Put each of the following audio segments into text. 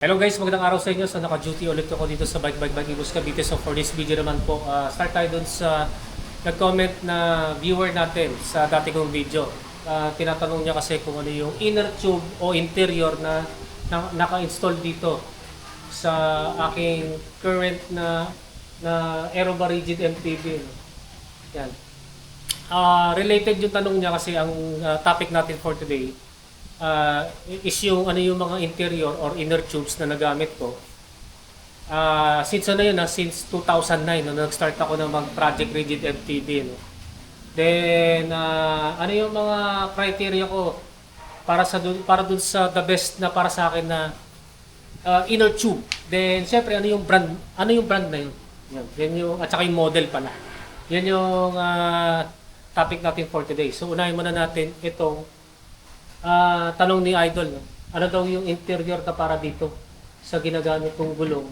Hello guys, magandang araw sa inyo. So naka-duty ulit ako dito sa Bike Ibus Cavite. So for this video naman po, start tayo dun sa nag-comment na viewer natin sa dati kong video. Tinatanong niya kasi kung ano yung inner tube o interior na naka-install dito sa aking current na Aeroba Rigid MTB. Yan. Related yung tanong niya kasi ang topic natin for today is yung ano yung mga interior or inner tubes na nagamit ko. Since ano yun, since 2009 no, nag-start ako ng mag-project rigid MTB. No? Then ano yung mga criteria ko para dun sa the best na para sa akin na inner tube. Then syempre ano yung brand na yun. Yan. Then yung at saka yung model pala. Yan yung topic natin for today. So unahin muna natin itong tanong ni Idol, no? Ano daw yung interior na para dito sa ginagamit kong gulong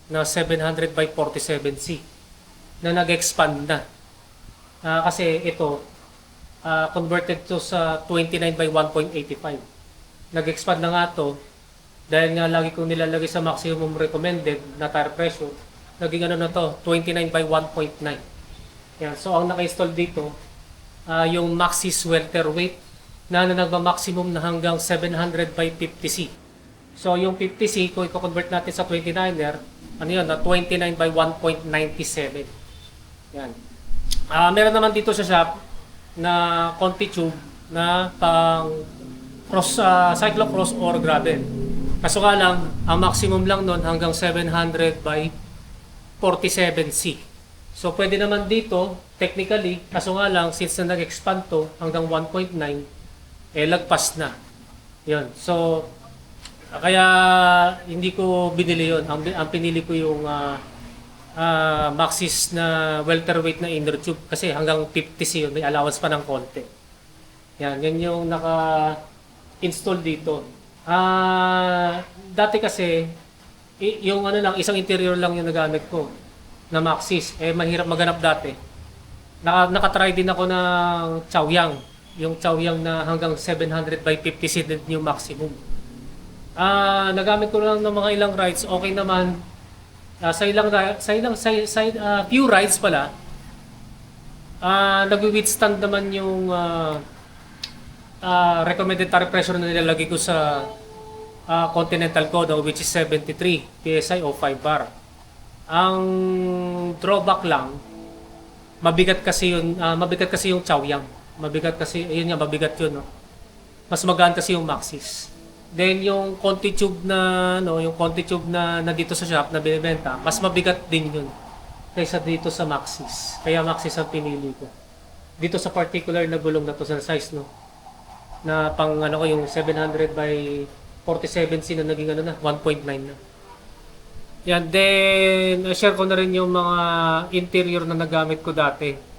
na 700 by 47C na nag-expand na. Kasi ito, converted to sa 29 by 1.85. Nag-expand na nga to dahil nga lagi kong nilalagay sa maximum recommended na tire pressure. Naging ano na to, 29 by 1.9. Yan. So ang naka-install dito, yung Maxxis welterweight na nagma-maximum na hanggang 700 by 50C. So yung 50C, kung i-convert natin sa 29er, ano yun, na 29 by 1.97. Yan. Meron naman dito sa shop na conti tube na pang cross, cyclocross or gravel. Kaso nga lang, ang maximum lang nun hanggang 700 by 47C. So pwede naman dito, technically, kaso nga lang, since na nag-expand to hanggang 1.9, lagpas na. Yun. So, kaya hindi ko binili yun. Ang pinili ko yung Maxxis na welterweight na inner tube kasi hanggang 50C yun. May allowance pa ng konti. Yan. Yan yung naka-install dito. Dati kasi, yung ano lang, isang interior lang yung nagamit ko na Maxxis. Mahirap maganap dati. Nakatry din ako ng Chaoyang. Yung Chaoyang na hanggang 700 by 50C din yung maximum. Nagamit ko lang ng mga ilang rides, okay naman. Few rides pala, nag-withstand naman yung recommended tire pressure na nilalagay ko sa Continental ko, which is 73 PSI o 5 bar. Ang drawback lang, mabigat kasi yung Chaoyang. Mabigat kasi, ayun nga, mabigat yun, no? Mas magaan kasi yung Maxxis. Then, yung conti tube na dito sa shop na binibenta, mas mabigat din yun kaysa dito sa Maxxis. Kaya Maxxis ang pinili ko. Dito sa particular na gulong na to sa size, no? Na pang, ko, yung 700 by 47C na naging 1.9 na. Yan, then, share ko na rin yung mga interior na nagamit ko dati.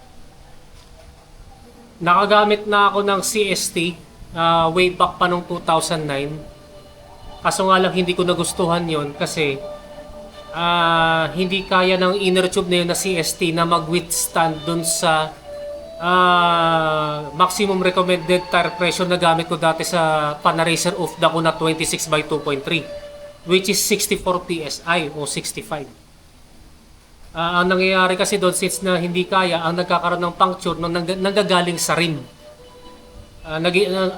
Nakagamit na ako ng CST way back pa nung 2009. Kaso nga lang hindi ko nagustuhan yon kasi hindi kaya ng inner tube na yun na CST na mag-withstand dun sa maximum recommended tire pressure na gamit ko dati sa Panaracer of Daco na 26 by 2.3 which is 64 PSI o 65. Ang nangyayari kasi doon, since na hindi kaya, ang nagkakaroon ng puncture no, nanggagaling sa rim.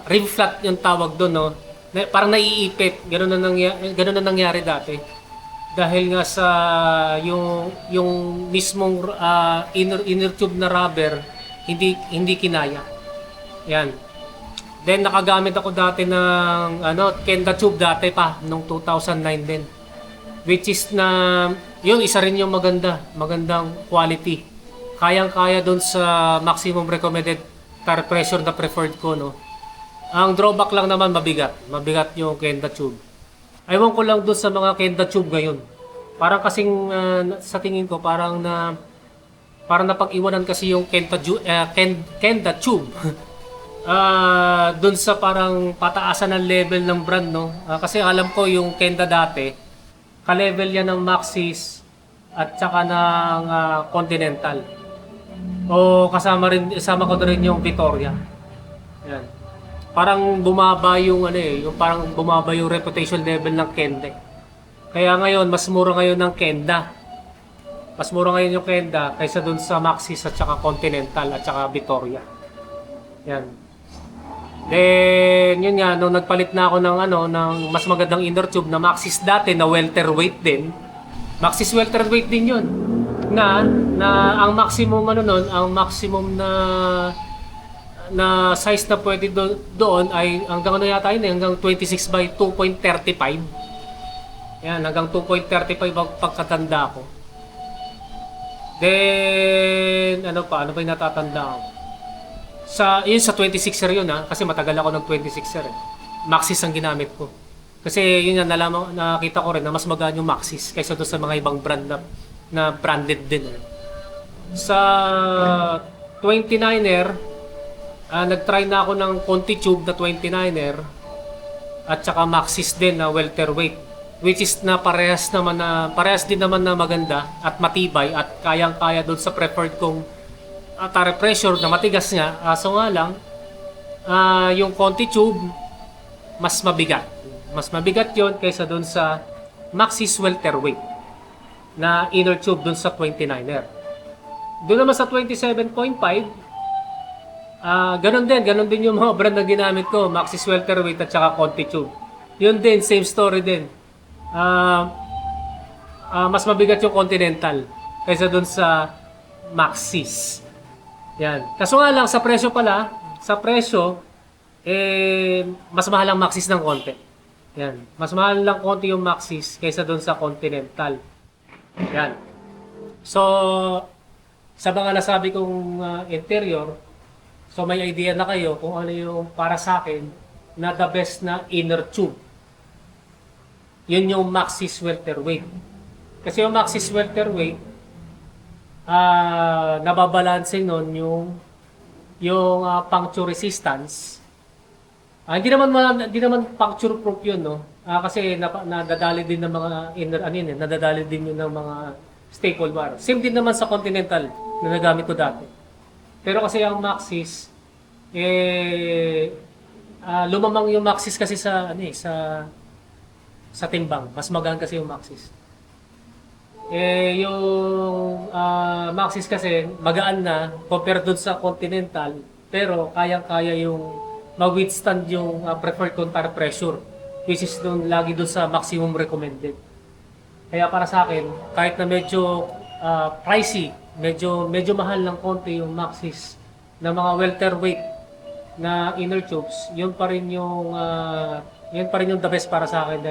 Rim flat yung tawag doon, no? Parang naiipit. Ganun na nangyari dati. Dahil nga sa yung mismong inner tube na rubber, hindi kinaya. Yan. Then nakagamit ako dati ng Kenda tube dati pa, nung 2009 din. Which is na yun, isa rin yung magandang quality. Kayang-kaya doon sa maximum recommended tire pressure na preferred ko, no. Ang drawback lang naman mabigat. Mabigat yung Kenda tube. Aywan ko lang doon sa mga Kenda tube ngayon. Parang kasing sa tingin ko parang napag-iwanan kasi yung Kenda tube. Doon sa parang pataasan ng level ng brand, no. Kasi alam ko yung Kenda dati ka-level yan ng Maxxis at saka ng Continental. O kasama ko na rin yung Vittoria. Yan. Parang bumaba yung yung parang bumaba yung reputation level ng Kenda. Kaya ngayon, mas mura ngayon ng Kenda. Mas mura ngayon yung Kenda kaysa dun sa Maxis at saka Continental at saka Vittoria. Yan. Then, yun nga, nung nagpalit na ako ng, ng mas magandang inner tube na Maxis dati na welterweight din. Maxis welterweight din yun. Na ang maximum nun, ang maximum na size na pwede doon ay hanggang yata yun, hanggang 26 by 2.35. Yan, hanggang 2.35 ang pagkatanda ko. Then, ano ba yung natatanda ko? Yun sa 26er yun kasi matagal ako ng 26er Maxis ang ginamit ko. Kasi yun yan, nakita ko rin na mas magaan yung Maxis kaysa doon sa mga ibang brand na branded din. Sa 29er, nag-try na ako ng Conti Tube na 29er at saka Maxis din na welterweight. Which is na parehas din naman na maganda at matibay at kayang-kaya doon sa preferred kong tire pressure na matigas nga. So nga lang, yung Conti Tube mas mabigat. Mas mabigat yon kaysa doon sa Maxis welterweight na inner tube doon sa 29er. Doon naman sa 27.5, ganun din yung mga brand na ginamit ko, Maxis welterweight at saka Conti Tube. Yun din, same story din. Mas mabigat yung Continental kaysa dun sa Maxis. Yan. Kaso nga lang, sa presyo, mas mahal ang Maxis ng konti. Yan. Mas mahal lang konti yung Maxis kaysa dun sa Continental. Yan. So, sa mga nasabi kong interior, so may idea na kayo kung ano yung para sa akin na the best na inner tube. Yun yung Maxis welterweight. Kasi yung Maxis welterweight, nababalancing nun yung puncture resistance. Hindi naman puncture proof yun, no? Kasi nadadali din ng mga nadadali din yun ng mga staple wire. Same din naman sa Continental na nagamit ko dati. Pero kasi ang Maxis, lumamang yung Maxis kasi sa timbang. Mas magaan kasi yung Maxis. Yung Maxis kasi magaan na compared dun sa Continental, pero kayang-kaya yung ma-withstand yung preferred kong tire pressure, which is lagi dun sa maximum recommended. Kaya para sa akin, kahit na medyo pricey, medyo mahal ng konti yung Maxis na mga welterweight na inner tubes, yun pa rin yung the best para sa akin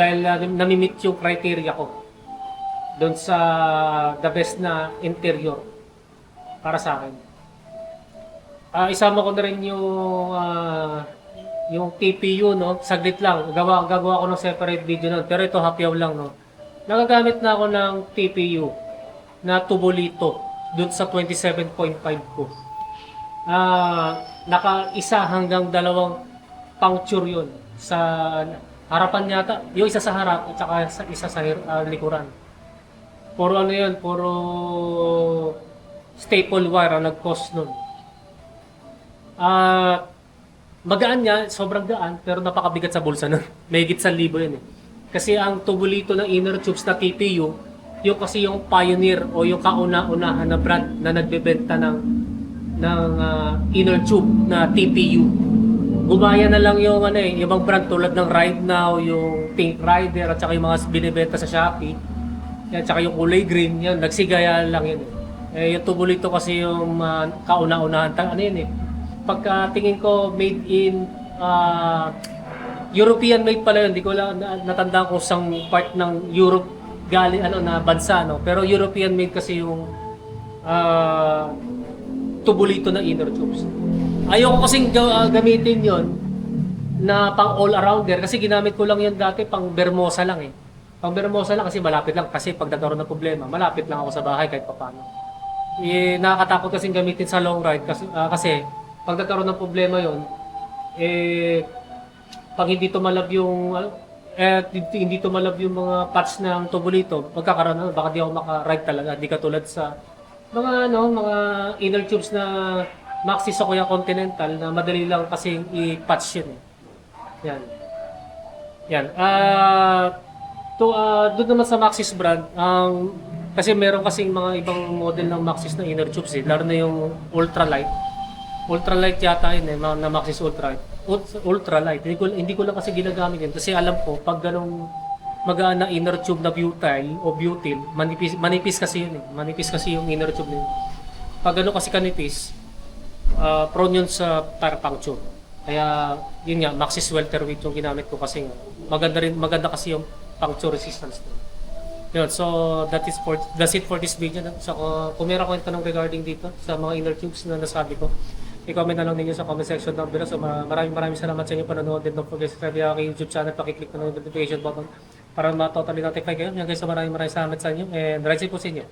dahil nami-meet yung criteria ko doon sa the best na interior para sa akin. Isama ko na rin yung TPU, no? Saglit lang, gagawa ko ng separate video nun, pero ito hapyaw lang, no? Nagagamit na ako ng TPU na tubolito doon sa 27.5 ko. Naka-isa hanggang dalawang puncture yun sa harapan yata, yung isa sa harap at saka isa sa likuran. Puro puro staple wire ang nag-cost nun. Magaan niya, sobrang gaan, pero napakabigat sa bulsa nun. May higit 1,000 yun Kasi ang tubolito ng inner tubes na TPU, yung kasi yung pioneer o yung kauna-unahan na brand na nagbebenta ng inner tube na TPU. Gumaya na lang yung ibang brand tulad ng Ride Now, yung Pink Rider at saka yung mga binibenta sa Shopee. Yan, tsaka yung kulay green, yan, nagsigaya lang yun. Yung tubolito kasi yung kauna-unahan. Pagka tingin ko made in European made pala yun. Hindi ko lang natandaan kung isang part ng Europe galing na bansa, no? Pero European made kasi yung tubulito na inner tubes. Ayoko kasing gamitin yon na pang all-arounder kasi ginamit ko lang yan dati pang Bermosa lang Pang Bermosa lang kasi malapit lang kasi pag nagkaroon ng problema, malapit lang ako sa bahay kahit papaano. Nakakatakot kasing gamitin sa long ride kasi pag nagkaroon ng problema yon pag hindi tumalab yung mga patch ng tubulito, magkakaroon baka di ako maka-ride talaga, di katulad sa mga inner tubes na Maxis o kaya Continental na madali lang kasi i-patch yun. Yan. Yan. Doon naman sa Maxxis brand, kasi meron kasing mga ibang model ng Maxxis na inner tubes eh, lalo na yung ultralight. Ultralight yata yun eh, na Maxxis Ultralight. Ultralight. Hindi ko lang kasi ginagamit yun kasi alam ko pag ganong magaan na inner tube na butyl o butyl, manipis kasi yun eh. Manipis kasi yung inner tube na yun. Pag gano'n kasi kanipis, prone yun sa tire puncture. Kaya yun nga, Maxxis welterweight yung ginamit ko kasi nga, maganda kasi yung puncture resistance nila. Yun, so that's it for this video. So kung meron kayong tanong regarding dito sa mga inner tubes na nasabi ko, i-comment na lang ninyo sa comment section down below. So maraming salamat sa inyo panonood and don't forget to subscribe sa aking YouTube channel, pakiclick na ng notification button para ma-totally notify kayo. Yan guys, so maraming salamat sa inyo and right po sa inyo.